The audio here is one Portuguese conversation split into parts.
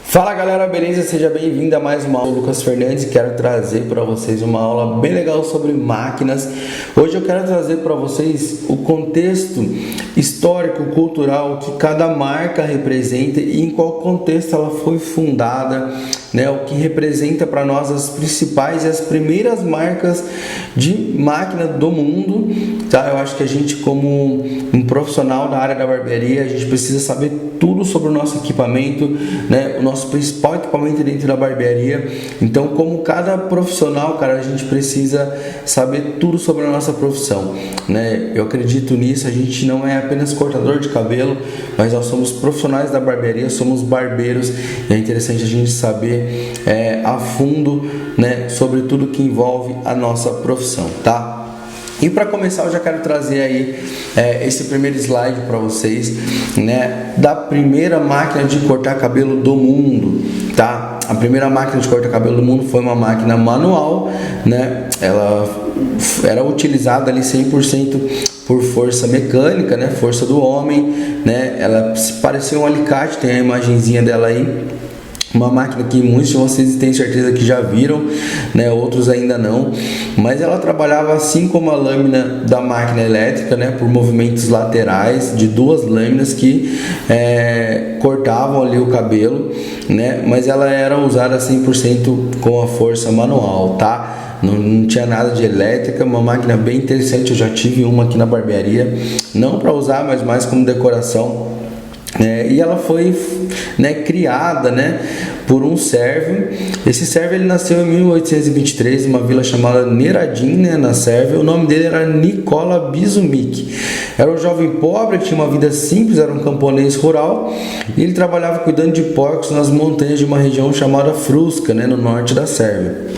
Fala galera, beleza? Seja bem-vindo a mais uma aula. Lucas Fernandes, e quero trazer para vocês uma aula bem legal sobre máquinas. Hoje eu quero trazer para vocês o contexto histórico, cultural que cada marca representa e em qual contexto ela foi fundada, né? O que representa para nós as principais e as primeiras marcas de máquina do mundo, tá? Eu acho que a gente, como um profissional da área da barbearia, a gente precisa saber tudo sobre o nosso equipamento, né? O nosso principal equipamento dentro da barbearia. Então, como cada profissional, cara, a gente precisa saber tudo sobre a nossa profissão, né? Eu acredito nisso. A gente não é apenas cortador de cabelo, mas nós somos profissionais da barbearia, somos barbeiros, e é interessante a gente saber a fundo, né, sobre tudo que envolve a nossa profissão, tá? E para começar, eu já quero trazer aí esse primeiro slide para vocês, né, da primeira máquina de cortar cabelo do mundo, tá? A primeira máquina de cortar cabelo do mundo foi uma máquina manual, né? Ela era utilizada ali 100% por força mecânica, né? Força do homem, né? Ela parecia um alicate, tem a imagenzinha dela aí. Uma máquina que muitos de vocês têm certeza que já viram, né? Outros ainda não, mas ela trabalhava assim como a lâmina da máquina elétrica, né? Por movimentos laterais de duas lâminas que cortavam ali o cabelo, né? Mas ela era usada 100% com a força manual, tá? Não tinha nada de elétrica, uma máquina bem interessante. Eu já tive uma aqui na barbearia, não para usar, mas mais como decoração. E ela foi, né, criada, né, por um sérvio. Esse sérvio ele nasceu em 1823 em uma vila chamada Neradin, né, na Sérvia. O nome dele era Nikola Bizumic. Era um jovem pobre que tinha uma vida simples, era um camponês rural, e ele trabalhava cuidando de porcos nas montanhas de uma região chamada Fruska, né, no norte da Sérvia.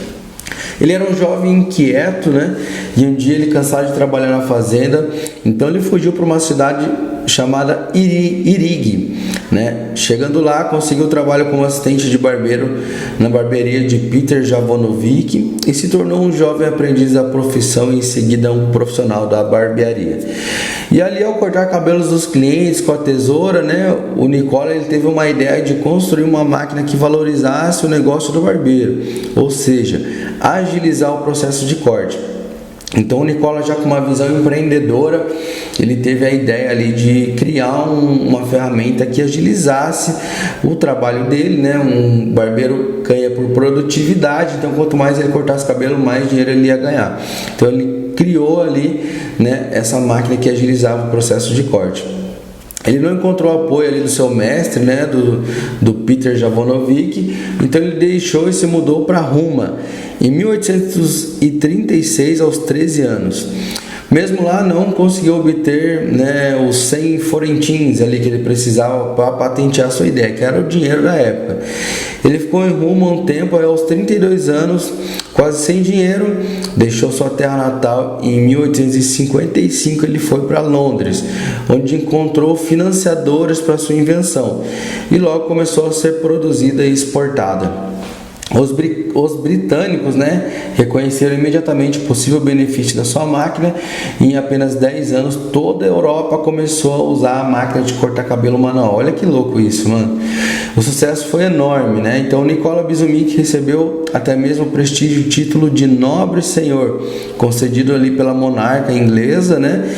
Ele era um jovem inquieto, né? E um dia ele, cansado de trabalhar na fazenda, então ele fugiu para uma cidade chamada Irig, né? Chegando lá, conseguiu trabalho como assistente de barbeiro na barbearia de Peter Javonovic e se tornou um jovem aprendiz da profissão e em seguida um profissional da barbearia. E ali, ao cortar cabelos dos clientes com a tesoura, né, o Nikola ele teve uma ideia de construir uma máquina que valorizasse o negócio do barbeiro, ou seja, agilizar o processo de corte. Então o Nikola, já com uma visão empreendedora, ele teve a ideia ali de criar uma ferramenta que agilizasse o trabalho dele, né? Um barbeiro ganha por produtividade, então quanto mais ele cortasse cabelo, mais dinheiro ele ia ganhar. Então ele criou ali, né, essa máquina que agilizava o processo de corte. Ele não encontrou apoio ali do seu mestre, né, do Peter Javonovic, então ele deixou e se mudou para Roma em 1836, aos 13 anos. Mesmo lá, não conseguiu obter, né, os 100 florentins ali que ele precisava para patentear sua ideia, que era o dinheiro da época. Ele ficou em Roma um tempo, aí aos 32 anos, quase sem dinheiro, deixou sua terra natal e em 1855 ele foi para Londres, onde encontrou financiadores para sua invenção e logo começou a ser produzida e exportada. Os britânicos, né, reconheceram imediatamente o possível benefício da sua máquina e em apenas 10 anos toda a Europa começou a usar a máquina de cortar cabelo manual. Olha que louco isso, mano. O sucesso foi enorme, né? Então Nikola Bizumic recebeu até mesmo o prestígio e título de nobre senhor, concedido ali pela monarca inglesa, né?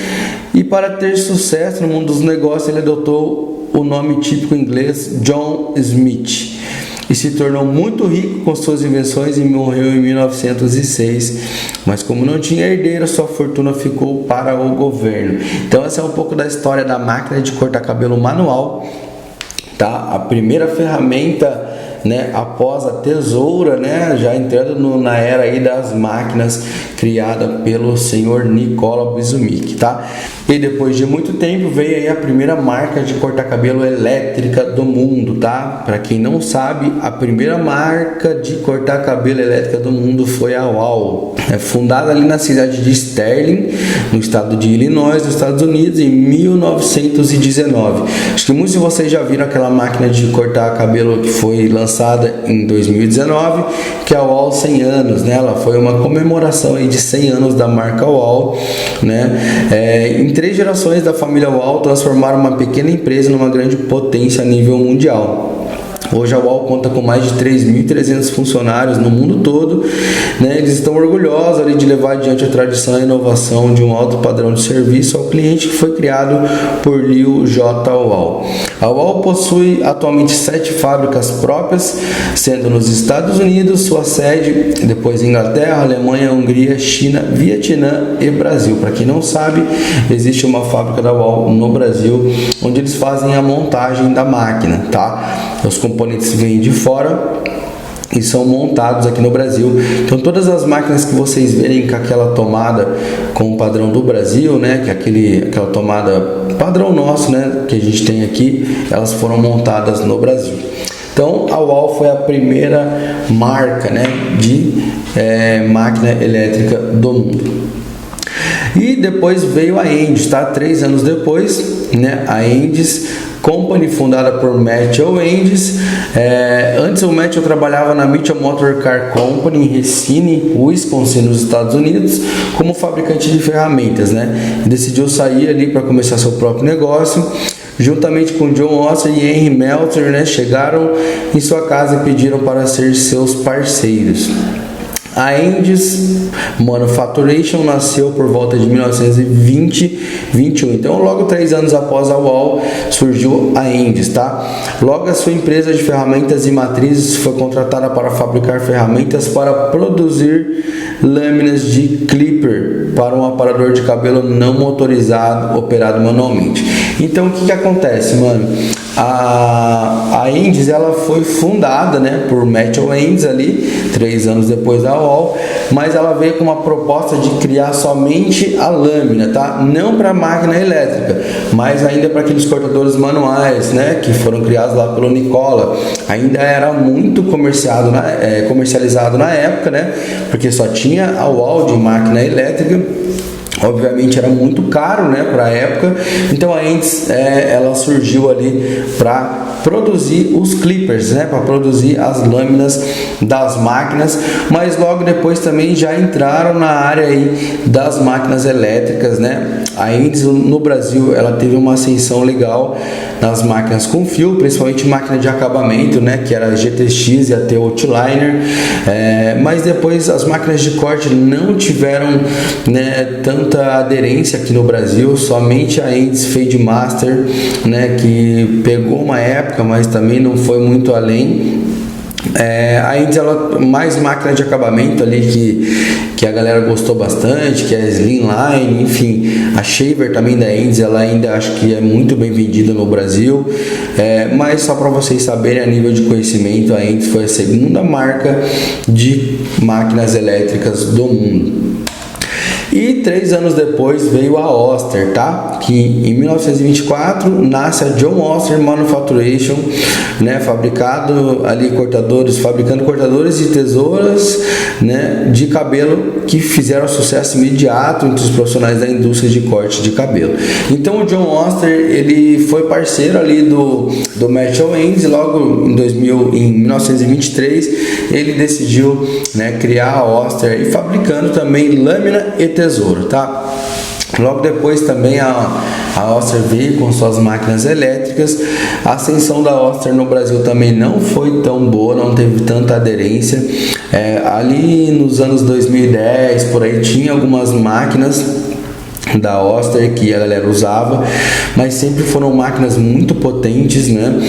E para ter sucesso no mundo dos negócios, ele adotou o nome típico inglês John Smith. E se tornou muito rico com suas invenções e morreu em 1906. Mas como não tinha herdeiro, sua fortuna ficou para o governo. Então essa é um pouco da história da máquina de cortar cabelo manual, tá? A primeira ferramenta, né, após a tesoura, né, já entrando na era aí das máquinas criada pelo senhor Nikola Bizumic, tá? E depois de muito tempo veio aí a primeira marca de cortar cabelo elétrica do mundo, tá? Para quem não sabe, a primeira marca de cortar cabelo elétrica do mundo foi a Wahl. É fundada ali na cidade de Sterling, no estado de Illinois, nos Estados Unidos, em 1919. Acho que muitos de vocês já viram aquela máquina de cortar cabelo que foi lançada em 2019, que é a Wahl 100 anos, né? Ela foi uma comemoração aí de 100 anos da marca Wahl, né? Em 3 gerações da família Wahl transformaram uma pequena empresa numa grande potência a nível mundial. Hoje a UAU conta com mais de 3.300 funcionários no mundo todo, né? Eles estão orgulhosos ali de levar adiante a tradição e a inovação de um alto padrão de serviço ao cliente, que foi criado por Liu J. UAU. A UAU possui atualmente 7 fábricas próprias, sendo nos Estados Unidos sua sede, depois Inglaterra, Alemanha, Hungria, China, Vietnã e Brasil. Para quem não sabe, existe uma fábrica da UAU no Brasil, onde eles fazem a montagem da máquina, tá? Os componentes vêm de fora e são montados aqui no Brasil. Então todas as máquinas que vocês verem com aquela tomada com o padrão do Brasil, né, que é aquela tomada padrão nosso, né, que a gente tem aqui, elas foram montadas no Brasil. Então a UAU foi a primeira marca, né, de máquina elétrica do mundo. E depois veio a Endis, tá? 3 anos depois, né, a Endis Company, fundada por Matthew Endis. Antes o Matthew trabalhava na Mitchell Motor Car Company em Racine, Wisconsin, nos Estados Unidos, como fabricante de ferramentas, né? Decidiu sair ali para começar seu próprio negócio. Juntamente com John Oster e Henry Meltzer, né, chegaram em sua casa e pediram para ser seus parceiros. A Endis Manufacturing nasceu por volta de 1920-21. Então, logo 3 anos após a UAU, surgiu a Endis, tá? Logo, a sua empresa de ferramentas e matrizes foi contratada para fabricar ferramentas para produzir lâminas de clipper para um aparador de cabelo não motorizado operado manualmente. Então, o que acontece, mano? A Endis, ela foi fundada, né, por Matthew Endis ali 3 anos depois da UAU, mas ela veio com uma proposta de criar somente a lâmina, tá? Não para máquina elétrica, mas ainda para aqueles cortadores manuais, né, que foram criados lá pelo Nikola. Ainda era muito comercializado na época, né, porque só tinha a UAU de máquina elétrica. Obviamente era muito caro, né, para a época. Então a Endis ela surgiu ali para produzir os clippers, né, para produzir as lâminas das máquinas, mas logo depois também já entraram na área aí das máquinas elétricas, né? A Endis no Brasil, ela teve uma ascensão legal nas máquinas com fio, principalmente máquina de acabamento, né, que era a GTX e até o Outliner, mas depois as máquinas de corte não tiveram, né, tanta aderência aqui no Brasil. Somente a Endis Fademaster, né, que pegou uma época, mas também não foi muito além. A Endis, ela mais máquina de acabamento ali que a galera gostou bastante, que é a Slimline, enfim, a Shaver também da Endis, ela ainda acho que é muito bem vendida no Brasil, mas só para vocês saberem, a nível de conhecimento, a Endis foi a segunda marca de máquinas elétricas do mundo. E 3 anos depois veio a Oster, tá? Que em 1924 nasce a John Oster Manufacturing, né? Fabricando cortadores de tesouras, né, de cabelo, que fizeram sucesso imediato entre os profissionais da indústria de corte de cabelo. Então o John Oster, ele foi parceiro ali do Matthew Endis. Logo em 1923 ele decidiu, né, criar a Oster, e fabricando também lâmina e tesouro, tá? Logo depois também a Oster veio com suas máquinas elétricas. A ascensão da Oster no Brasil também não foi tão boa, não teve tanta aderência. Ali nos anos 2010, por aí, tinha algumas máquinas da Oster que a galera usava, mas sempre foram máquinas muito potentes, né,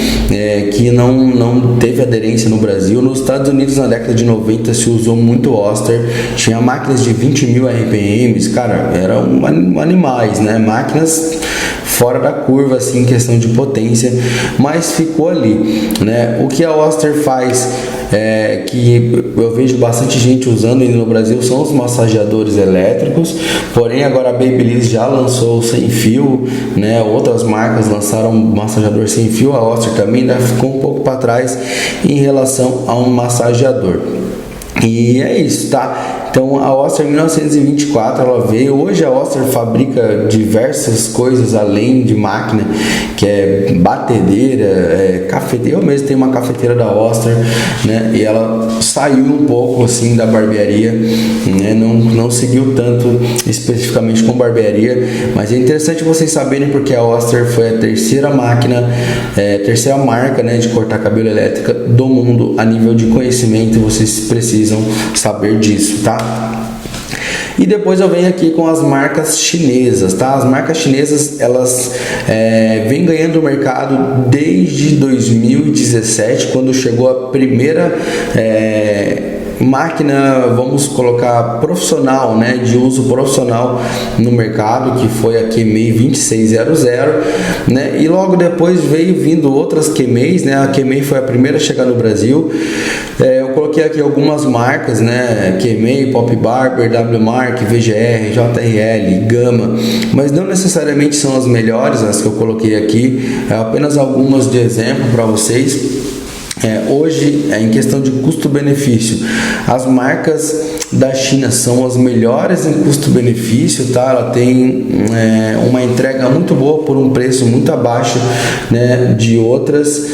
que não teve aderência no Brasil. Nos Estados Unidos, na década de 90, se usou muito Oster, tinha máquinas de 20.000 RPMs, cara, eram animais, né, máquinas fora da curva, assim, em questão de potência, mas ficou ali, né. O que a Oster faz, que eu vejo bastante gente usando no Brasil, são os massageadores elétricos. Porém agora a Babyliss já lançou sem fio, né? Outras marcas lançaram massageador sem fio. A Oster também ainda ficou um pouco para trás em relação a um massageador. E é isso, tá? Então a Oster em 1924 ela veio. Hoje a Oster fabrica diversas coisas além de máquina, que é batedeira, cafeteira. Eu mesmo tenho uma cafeteira da Oster, né? E ela saiu um pouco assim da barbearia, né? Não seguiu tanto especificamente com barbearia, mas é interessante vocês saberem porque a Oster foi a terceira terceira marca, né, de cortar cabelo elétrica do mundo a nível de conhecimento. Vocês precisam saber disso, tá? E depois eu venho aqui com as marcas chinesas, tá? As marcas chinesas, elas vêm ganhando o mercado desde 2017, quando chegou a primeira máquina, vamos colocar profissional, né, de uso profissional no mercado, que foi a Kemei 2600, né, e logo depois veio vindo outras Kemeis, né, a Kemei foi a primeira a chegar no Brasil. Eu coloquei aqui algumas marcas, né, Kemei, Pop Barber, WMark, VGR, JRL, Gama, mas não necessariamente são as melhores as que eu coloquei aqui, apenas algumas de exemplo para vocês. Hoje, em questão de custo-benefício, as marcas da China são as melhores em custo-benefício, tá? Ela tem uma entrega muito boa por um preço muito abaixo, né, de outras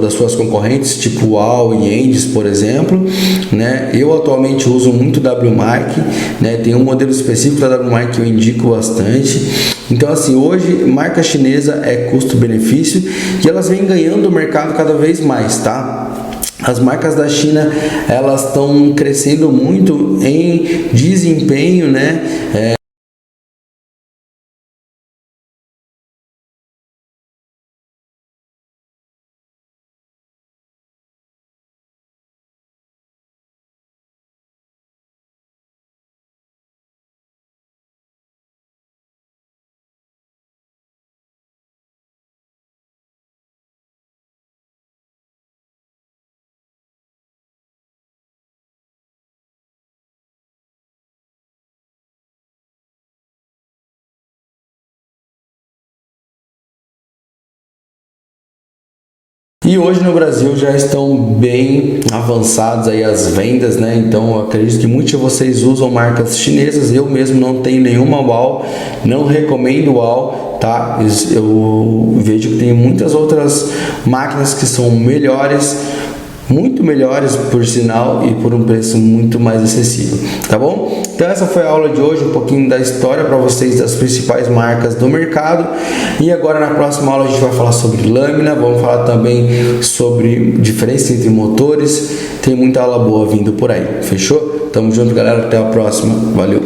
das suas concorrentes, tipo UAU e Endes, por exemplo, né? Eu atualmente uso muito WMark, né? Tem um modelo específico da WMark que eu indico bastante. Então, assim, hoje marca chinesa é custo-benefício e elas vêm ganhando o mercado cada vez mais, tá? As marcas da China, elas estão crescendo muito em desempenho, né? E hoje no Brasil já estão bem avançados aí as vendas, né? Então eu acredito que muitos de vocês usam marcas chinesas. Eu mesmo não tenho nenhuma UAU, não recomendo UAU, tá? Eu vejo que tem muitas outras máquinas que são melhores, muito melhores por sinal, e por um preço muito mais acessível, tá bom? Então essa foi a aula de hoje, um pouquinho da história para vocês das principais marcas do mercado. E agora na próxima aula a gente vai falar sobre lâmina, vamos falar também sobre diferença entre motores. Tem muita aula boa vindo por aí, fechou? Tamo junto, galera, até a próxima, valeu!